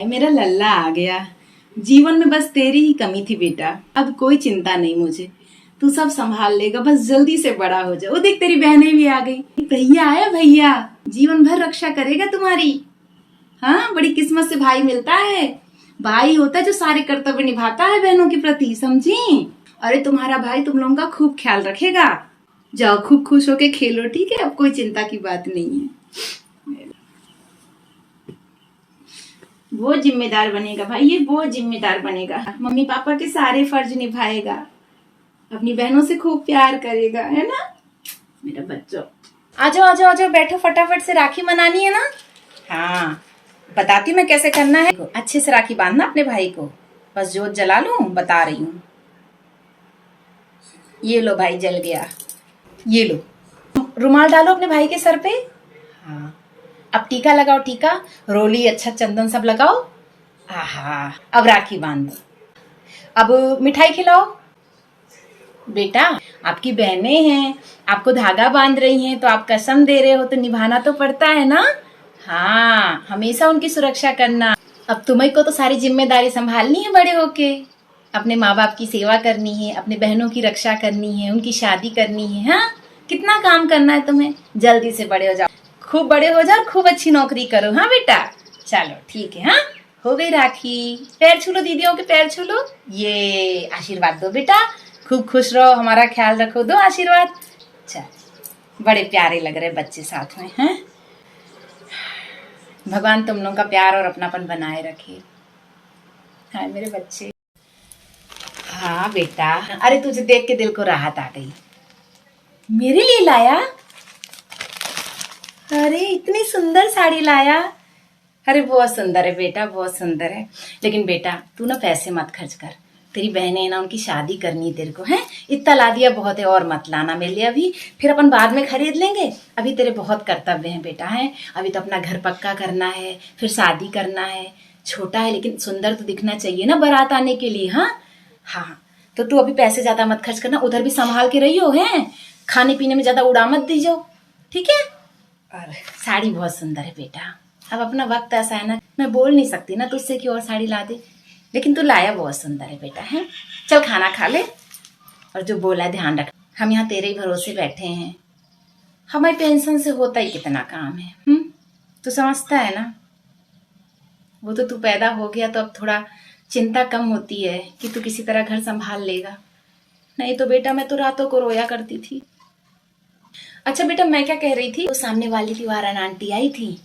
मेरा लल्ला आ गया। जीवन में बस तेरी ही कमी थी बेटा। अब कोई चिंता नहीं मुझे, तू सब संभाल लेगा। बस जल्दी से बड़ा हो जा। वो देख तेरी बहनें भी आ गई। भैया आया, भैया जीवन भर रक्षा करेगा तुम्हारी। हाँ, बड़ी किस्मत से भाई मिलता है। भाई होता है जो सारे कर्तव्य निभाता है बहनों के प्रति, समझी। अरे तुम्हारा भाई तुम लोगों का खूब ख्याल रखेगा। जाओ खूब खुश होके खेलो, ठीक है। अब कोई चिंता की बात नहीं है। वो जिम्मेदार बनेगा भाई, ये वो जिम्मेदार बनेगा। मम्मी पापा के सारे फर्ज निभाएगा, अपनी बहनों से खूब प्यार करेगा, है ना मेरा बच्चों। आ जाओ आ जाओ आ जाओ, बैठो। फटाफट से राखी मनानी है ना। हाँ, बताती हूँ मैं कैसे करना है। अच्छे से राखी बांधना अपने भाई को। बस जोत जला लूं, बता रही हूँ। ये लो भाई, जल गया। ये लो, रुमाल डालो अपने भाई के सर पे। हाँ, अब टीका लगाओ, टीका, रोली, अच्छा चंदन सब लगाओ। आहा, अब राखी बांध दो। अब मिठाई खिलाओ। बेटा, आपकी बहनें हैं, आपको धागा बांध रही हैं, तो आप कसम दे रहे हो तो निभाना तो पड़ता है ना। हाँ, हमेशा उनकी सुरक्षा करना। अब तुम्हें को तो सारी जिम्मेदारी संभालनी है बड़े होके। अपने माँ बाप की सेवा करनी है, अपने बहनों की रक्षा करनी है, उनकी शादी करनी है। हाँ, कितना काम करना है तुम्हें। जल्दी से बड़े हो जाओ, खूब बड़े हो जाओ, खूब अच्छी नौकरी करो। हाँ बेटा, चलो ठीक है। हाँ, हो गई राखी। पैर छू लो, दीदियों के पैर छू लो। ये आशीर्वाद दो बेटा, खूब खुश रहो, हमारा ख्याल रखो, दो आशीर्वाद। चल, बड़े प्यारे लग रहे बच्चे साथ में हैं। भगवान तुम लोगों का प्यार और अपनापन बनाए रखे। हाँ मेरे बच्चे। हाँ बेटा, अरे तुझे देख के दिल को राहत आ गई। मेरे लिए लाया? अरे इतनी सुंदर साड़ी लाया। अरे बहुत सुंदर है बेटा, बहुत सुंदर है। लेकिन बेटा तू ना पैसे मत खर्च कर। तेरी बहनें ना, उनकी शादी करनी है तेरे को, है। इतना ला दिया बहुत है, और मत लाना मेरे लिए अभी। फिर अपन बाद में खरीद लेंगे। अभी तेरे बहुत कर्तव्य हैं बेटा, है। अभी तो अपना घर पक्का करना है, फिर शादी करना है। छोटा है लेकिन सुंदर तो दिखना चाहिए ना बारात आने के लिए। हाँ हाँ, तो तू अभी पैसे ज्यादा मत खर्च करना, उधर भी संभाल के रहियो, है। खाने पीने में ज्यादा उड़ा मत दीजो, ठीक है। और साड़ी बहुत सुंदर है बेटा। अब अपना वक्त ऐसा है ना, मैं बोल नहीं सकती ना तुझसे कि और साड़ी ला दे, लेकिन तू लाया बहुत सुंदर है बेटा, है। चल खाना खा ले, और जो बोला है ध्यान रख। हम यहाँ तेरे ही भरोसे बैठे हैं। हमारी पेंशन से होता ही कितना काम है। तू समझता है ना। वो तो तू पैदा हो गया तो अब थोड़ा चिंता कम होती है कि तू किसी तरह घर संभाल लेगा। नहीं तो बेटा मैं तो रातों को रोया करती थी। अच्छा बेटा, मैं क्या कह रही थी, वो सामने वाली दीवारान आंटी आई थी,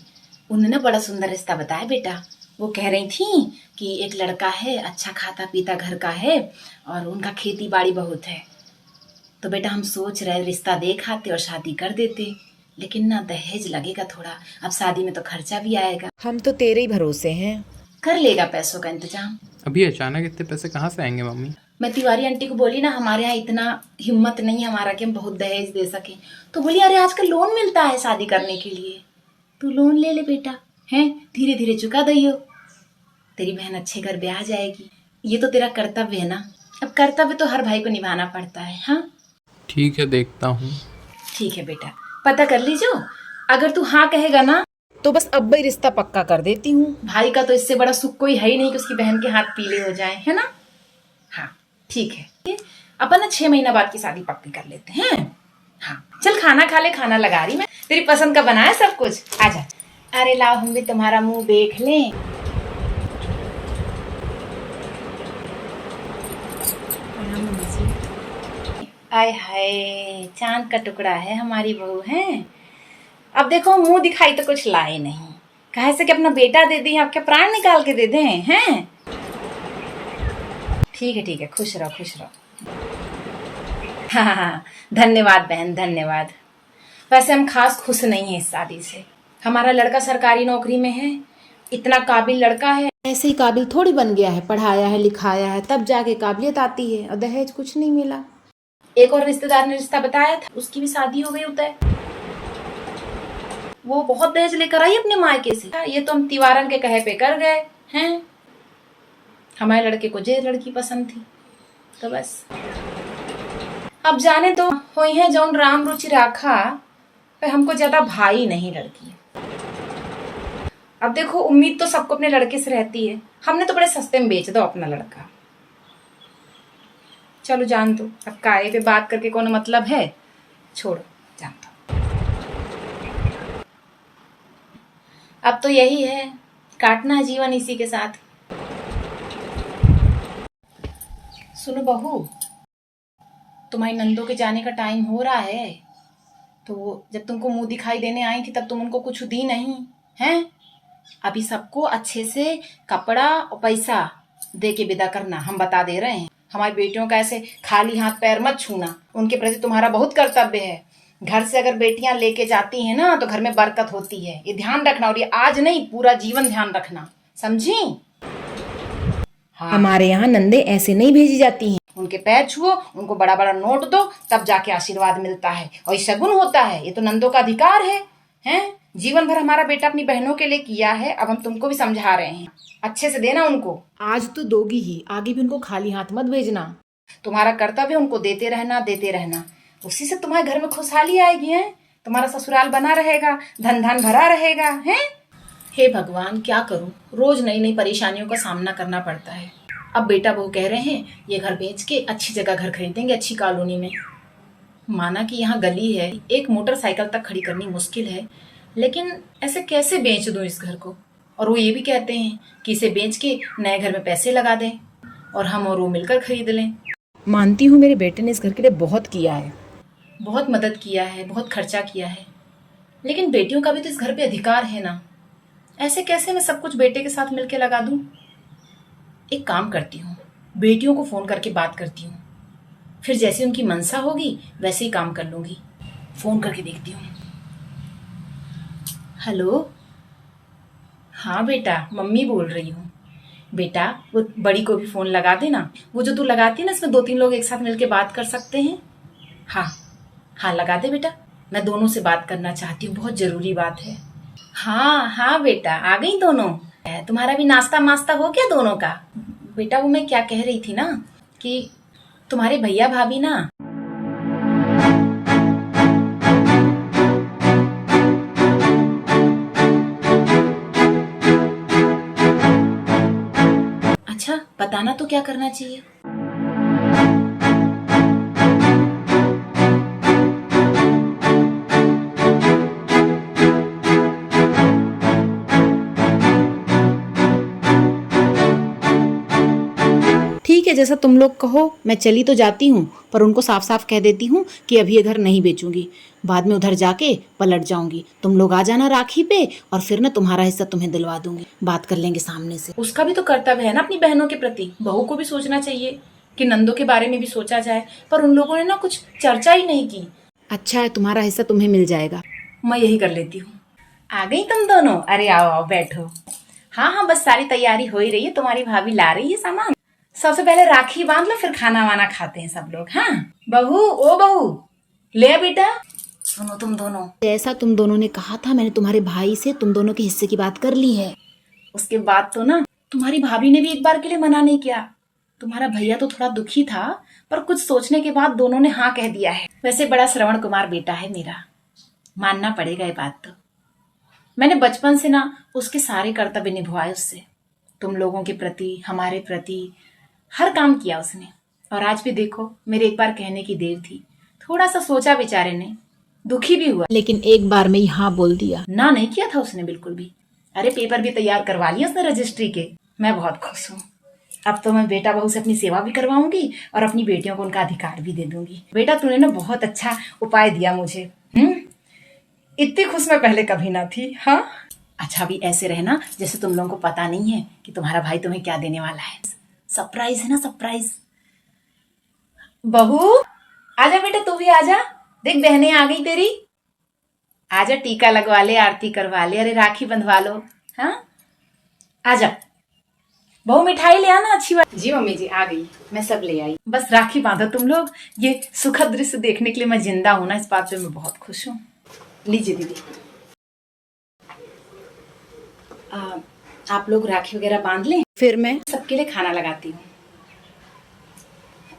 उन्होंने बड़ा सुंदर रिश्ता बताया बेटा। वो कह रही थी कि एक लड़का है, अच्छा खाता पीता घर का है, और उनका खेती बाड़ी बहुत है। तो बेटा हम सोच रहे रिश्ता देख आते और शादी कर देते, लेकिन ना दहेज लगेगा थोड़ा। अब शादी में तो खर्चा भी आएगा। हम तो तेरे ही भरोसे हैं, कर लेगा पैसों का इंतजाम। अभी अचानक इतने पैसे कहाँ से आएंगे मम्मी? मैं तिवारी आंटी को बोली ना, हमारे यहाँ इतना हिम्मत नहीं है हमारा कि हम बहुत दहेज दे सके। तो बोली अरे आजकल लोन मिलता है शादी करने के लिए, तू लोन ले ले बेटा, है। धीरे धीरे चुका दियो, तेरी बहन अच्छे घर ब्याह जाएगी। ये तो तेरा कर्तव्य है ना। अब कर्तव्य तो हर भाई को निभाना पड़ता है। हाँ ठीक है, देखता हूँ। ठीक है बेटा, पता कर लीजिए। अगर तू हाँ कहेगा ना तो बस अब ही रिश्ता पक्का कर देती हूँ। भाई का तो इससे बड़ा सुख कोई है ही नहीं कि उसकी बहन के हाथ पीले हो जाए, है ना। हाँ ठीक है, अपन ना 6 महीना बाद की शादी पक्की कर लेते हैं। हाँ चल खाना खा ले, खाना लगा रही मैं, तेरी पसंद का बनाया सब कुछ। आजा। अरे लाओ हम भी तुम्हारा मुंह देख लें। आय हाय, चांद का टुकड़ा है हमारी बहू, है। अब देखो मुंह दिखाई तो कुछ लाए नहीं, कहे से कि अपना बेटा दे दें, आपके प्राण निकाल के दे दें, हैं। ठीक है, खुश रहो खुश रहो। हाँ, धन्यवाद बहन, धन्यवाद। वैसे हम खास खुश नहीं है इस शादी से। हमारा लड़का सरकारी नौकरी में है, इतना काबिल लड़का है। ऐसे ही काबिल थोड़ी बन गया है, पढ़ाया है लिखाया है तब जाके काबिलियत आती है, और दहेज कुछ नहीं मिला। एक और रिश्तेदार ने रिश्ता बताया था, उसकी भी शादी हो गई उतय। वो बहुत दहेज लेकर आई अपने मायके से। ये तो हम तिवारन के कहे पे कर गए हैं। हमारे लड़के को जे लड़की पसंद थी, तो बस अब जाने तो हुई है जौन राम रुचि राखा, पर हमको ज्यादा भाई नहीं लड़की। अब देखो, उम्मीद तो सबको अपने लड़के से रहती है, हमने तो बड़े सस्ते में बेच दो अपना लड़का। चलो जान दो, अब काहे पे बात करके कौन मतलब है, छोड़ो, जान दो। अब तो यही है, काटना है जीवन इसी के साथ। सुनो बहू, तुम्हारी नंदो के जाने का टाइम हो रहा है, तो जब तुमको मुंह दिखाई देने आई थी तब तुम उनको कुछ दी नहीं हैं? अभी सबको अच्छे से कपड़ा और पैसा दे के विदा करना। हम बता दे रहे हैं, हमारी बेटियों का ऐसे खाली हाथ पैर मत छूना। उनके प्रति तुम्हारा बहुत कर्तव्य है। घर से अगर बेटियां लेके जाती हैं ना तो घर में बरकत होती है, ये ध्यान रखना। और ये आज नहीं, पूरा जीवन ध्यान रखना, समझी? हाँ। हमारे यहाँ नंदे ऐसे नहीं भेजी जाती हैं। उनके पैर छुओ, उनको बड़ा बड़ा नोट दो, तब जाके आशीर्वाद मिलता है, और ये शगुन होता है। ये तो नंदों का अधिकार है, हैं? जीवन भर हमारा बेटा अपनी बहनों के लिए किया है, अब हम तुमको भी समझा रहे हैं, अच्छे से देना उनको। आज तो दोगी ही, आगे भी उनको खाली हाथ मत भेजना। तुम्हारा कर्तव्य उनको देते रहना, देते रहना। उसी से तुम्हारे घर में खुशहाली आएगी, है? तुम्हारा ससुराल बना रहेगा, धन धन भरा रहेगा, है? हे भगवान, क्या करूं, रोज नई नई परेशानियों का सामना करना पड़ता है। अब बेटा बहू कह रहे हैं ये घर बेच के अच्छी जगह घर खरीदेंगे, अच्छी कॉलोनी में। माना कि यहाँ गली है, एक मोटरसाइकिल तक खड़ी करनी मुश्किल है, लेकिन ऐसे कैसे बेच दूं इस घर को? और वो ये भी कहते हैं कि इसे बेच के नए घर में पैसे लगा दें और हम और वो मिलकर खरीद लें। मानती हूँ मेरे बेटे ने इस घर के लिए बहुत किया है, बहुत मदद किया है, बहुत खर्चा किया है, लेकिन बेटियों का भी तो इस घर पे अधिकार है ना। ऐसे कैसे मैं सब कुछ बेटे के साथ मिलके लगा दूं? एक काम करती हूँ, बेटियों को फोन करके बात करती हूँ, फिर जैसे उनकी मनसा होगी वैसे ही काम कर लूंगी। फोन करके देखती हूँ। हेलो, हाँ बेटा, मम्मी बोल रही हूँ। बेटा वो बड़ी को भी फोन लगा देना, वो जो तू लगाती है ना, इसमें 2-3 लोग एक साथ मिलके बात कर सकते हैं। हाँ हाँ, लगा दे बेटा, मैं दोनों से बात करना चाहती हूँ, बहुत जरूरी बात है। हाँ हाँ बेटा, आ गई दोनों। तुम्हारा भी नाश्ता मास्ता हो गया दोनों का? बेटा वो मैं क्या कह रही थी ना, कि तुम्हारे भैया भाभी ना, अच्छा बताना तो क्या करना चाहिए? ठीक है, जैसा तुम लोग कहो, मैं चली तो जाती हूँ, पर उनको साफ साफ कह देती हूँ कि अभी ये घर नहीं बेचूंगी, बाद में उधर जाके पलट जाऊंगी। तुम लोग आ जाना राखी पे, और फिर ना तुम्हारा हिस्सा तुम्हें दिलवा दूंगी, बात कर लेंगे सामने से। उसका भी तो कर्तव्य है ना अपनी बहनों के प्रति, बहू को भी सोचना चाहिए कि नंदों के बारे में भी सोचा जाए, पर उन लोगों ने ना कुछ चर्चा ही नहीं की। अच्छा है, तुम्हारा हिस्सा तुम्हें मिल जाएगा, मैं यही कर लेती हूँ। आ गई तुम दोनों? अरे आओ आओ बैठो। हाँ हाँ, बस सारी तैयारी हो ही रही है, तुम्हारी भाभी ला रही है सामान। सबसे पहले राखी बांध लो, फिर खाना वाना खाते हैं सब लोग। हाँ बहू, ओ बहू, ले आ बेटा। सुनो तुम दोनों, जैसा तुम दोनों ने कहा था, मैंने तुम्हारे भाई से तुम दोनों के हिस्से की बात कर ली है। उसके बाद तो ना तुम्हारी भाभी ने भी एक बार के लिए मना नहीं किया। तुम्हारा भैया तो थोड़ा दुखी था, पर कुछ सोचने के बाद दोनों ने हाँ कह दिया है। वैसे बड़ा श्रवण कुमार बेटा है मेरा, मानना पड़ेगा ये बात तो। मैंने बचपन से ना उसके सारे कर्तव्य निभाए उससे, तुम लोगों के प्रति, हमारे प्रति हर काम किया उसने। और आज भी देखो, मेरे एक बार कहने की देर थी, थोड़ा सा सोचा बेचारे ने, दुखी भी हुआ, लेकिन एक बार में ही हाँ बोल दिया, ना नहीं किया था उसने बिल्कुल भी। अरे पेपर भी तैयार करवा लिए उसने रजिस्ट्री के। मैं बहुत खुश हूँ। अब तो मैं बेटा बहू से अपनी सेवा भी करवाऊंगी और अपनी बेटियों को उनका अधिकार भी दे दूंगी। बेटा तूने ना बहुत अच्छा उपाय दिया मुझे। इतनी खुश मैं पहले कभी ना थी। हाँ अच्छा, अभी ऐसे रहना जैसे तुम लोगों को पता नहीं है कि तुम्हारा भाई तुम्हें क्या देने वाला है। सरप्राइज है ना, सरप्राइज। बहू आजा बेटा, तू भी आजा, देख बहनें आ गई तेरी। आजा, टीका लगवा ले, आरती करवा ले, अरे राखी बंधवा लो। हाँ आजा बहू, मिठाई ले आना अच्छी बात। जी मम्मी जी, आ गई, मैं सब ले आई। बस राखी बांधो तुम लोग। ये सुखद दृश्य देखने के लिए मैं जिंदा हूं ना, इस बात पे मैं बहुत खुश हूँ। लीजिए दीदी, आप लोग राखी वगैरह बांध लें, फिर मैं सबके लिए खाना लगाती हूँ।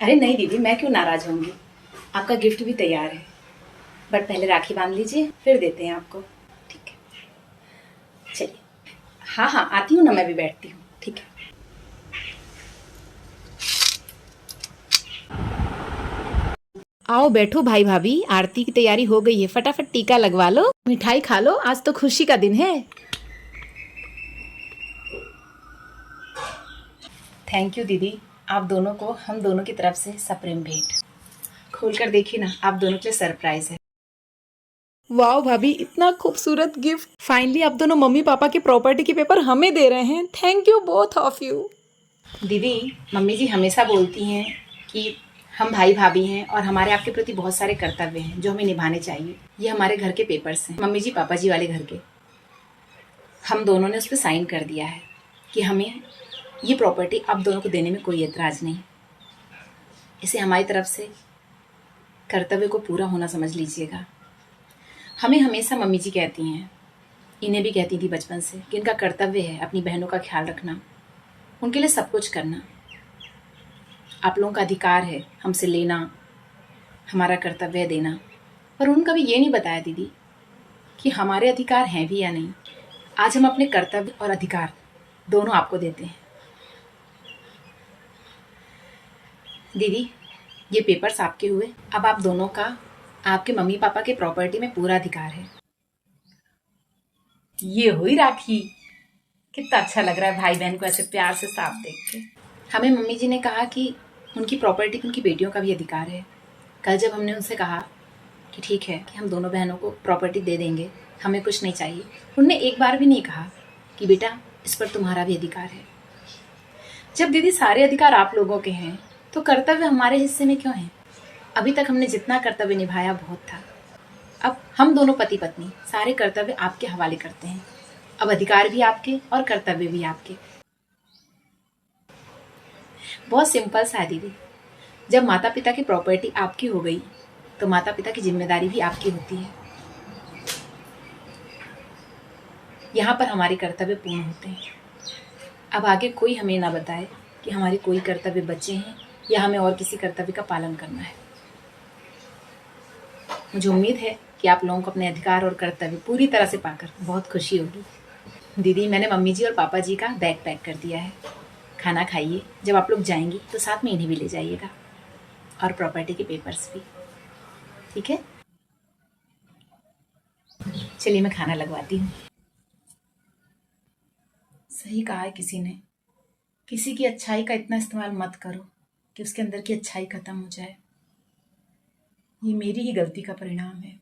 अरे नहीं दीदी, मैं क्यों नाराज होंगी, आपका गिफ्ट भी तैयार है, बट पहले राखी बांध लीजिए, फिर देते हैं आपको। ठीक है, चलिए हाँ हाँ, आती हूँ ना, मैं भी बैठती हूँ, ठीक है। आओ बैठो भाई भाभी, आरती की तैयारी हो गई है, फटाफट टीका लगवा लो, मिठाई खा लो, आज तो खुशी का दिन है। थैंक यू दीदी, आप दोनों को हम दोनों की तरफ से सप्रेम भेंट। खोल कर देखिए ना, आप दोनों के लिए सरप्राइज है। वाह भाभी, इतना खूबसूरत गिफ्ट। फाइनली आप दोनों मम्मी पापा की प्रॉपर्टी के पेपर हमें दे रहे हैं। Thank you both of you. दीदी, मम्मी जी हमेशा बोलती हैं कि हम भाई भाभी हैं और हमारे आपके प्रति बहुत सारे कर्तव्य हैं जो हमें निभाने चाहिए। ये हमारे घर के पेपर्स हैं, मम्मी जी पापा जी वाले घर के। हम दोनों ने उस पर साइन कर दिया है कि हमें ये प्रॉपर्टी आप दोनों को देने में कोई एतराज़ नहीं। इसे हमारी तरफ से कर्तव्य को पूरा होना समझ लीजिएगा। हमें हमेशा मम्मी जी कहती हैं, इन्हें भी कहती थी बचपन से, कि इनका कर्तव्य है अपनी बहनों का ख्याल रखना, उनके लिए सब कुछ करना। आप लोगों का अधिकार है हमसे लेना, हमारा कर्तव्य है देना। पर उनका भी ये नहीं बताया दीदी कि हमारे अधिकार हैं भी या नहीं। आज हम अपने कर्तव्य और अधिकार दोनों आपको देते हैं। दीदी, ये पेपर्स आपके हुए, अब आप दोनों का आपके मम्मी पापा के प्रॉपर्टी में पूरा अधिकार है। ये हुई राखी। कितना अच्छा लग रहा है भाई बहन को ऐसे प्यार से साफ देख के। हमें मम्मी जी ने कहा कि उनकी प्रॉपर्टी उनकी बेटियों का भी अधिकार है। कल जब हमने उनसे कहा कि ठीक है कि हम दोनों बहनों को प्रॉपर्टी दे देंगे, हमें कुछ नहीं चाहिए, उनने एक बार भी नहीं कहा कि बेटा इस पर तुम्हारा भी अधिकार है। जब दीदी सारे अधिकार आप लोगों के हैं तो कर्तव्य हमारे हिस्से में क्यों है? अभी तक हमने जितना कर्तव्य निभाया बहुत था। अब हम दोनों पति पत्नी सारे कर्तव्य आपके हवाले करते हैं। अब अधिकार भी आपके और कर्तव्य भी आपके। बहुत सिंपल सा है दीदी। जब माता पिता की प्रॉपर्टी आपकी हो गई तो माता पिता की जिम्मेदारी भी आपकी होती है। यहाँ पर हमारे कर्तव्य पूर्ण होते हैं। अब आगे कोई हमें ना बताए कि हमारे कोई कर्तव्य बचे हैं या हमें और किसी कर्तव्य का पालन करना है। मुझे उम्मीद है कि आप लोगों को अपने अधिकार और कर्तव्य पूरी तरह से पाकर बहुत खुशी होगी। दीदी, मैंने मम्मी जी और पापा जी का बैग पैक कर दिया है। खाना खाइए, जब आप लोग जाएंगी तो साथ में इन्हें भी ले जाइएगा और प्रॉपर्टी के पेपर्स भी, ठीक है? चलिए मैं खाना लगवाती हूँ। सही कहा है किसी ने, किसी की अच्छाई का इतना इस्तेमाल मत करो कि उसके अंदर की अच्छाई खत्म हो जाए। ये मेरी ही गलती का परिणाम है।